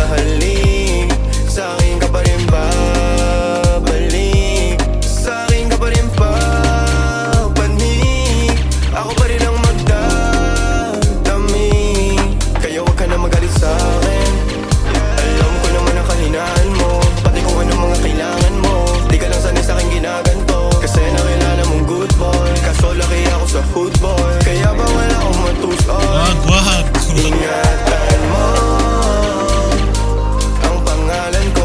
hahalik, sa'kin ka pa rin babalik, sa'kin ka pa rin papanik, ako pa rin ang magdadami. Kaya wag ka na magalit sa'kin, alam ko naman ang kahinaan mo, pati kung ano mga kailangan mo. Di ka lang sanay sa'king ginaganto, kasi nakilala mong good boy, kaso laki ako sa hood boy, kaya bawal akong matus-on. Wag. Ingatan mo ang pangalan ko,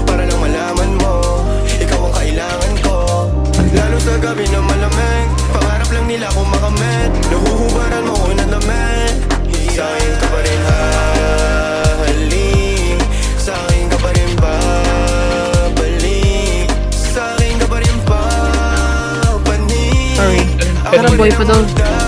para lang malaman mo, ikaw ang kailangan ko. Lalo sa gabi na malamig, pangarap lang nila kung makamit, nahuhubaran mo ko na damit. Sa'kin ka pa rin hahalik, sa'kin ka pa rin babalik, sa'kin ka pa rin papanik. Sorry. Ako Pero boy rin pa ang daw. magdadami.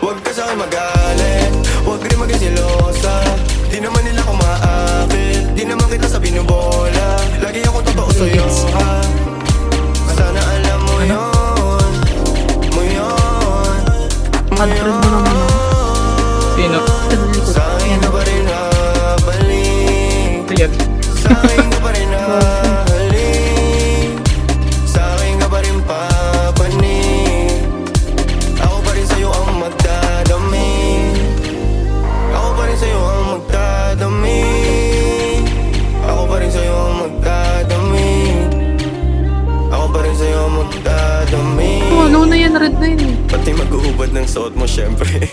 Huwag ka sa'kin magalit, huwag rin maging silosa. Di naman nila ako maakit, di naman kita sa binubola. Lagi ako totoo sa'yo, ha? Sana alam mo yun, mo yun, mo Unfriend mo naman ako. Sino? Sa'kin ka pa rin habalik, Ayan. sa'kin ka pa rin hahalik, sa'kin ka pa rin papanik, ako pa rin sa'yo ang magdadami, ako pa rin sa'yo ang magdadami, ako pa rin sa'yo ang magdadami, ako pa rin sa'yo ang magdadami. Oh, ano na yan? Red na yun eh. Pati mag-uubad ng suot mo syempre.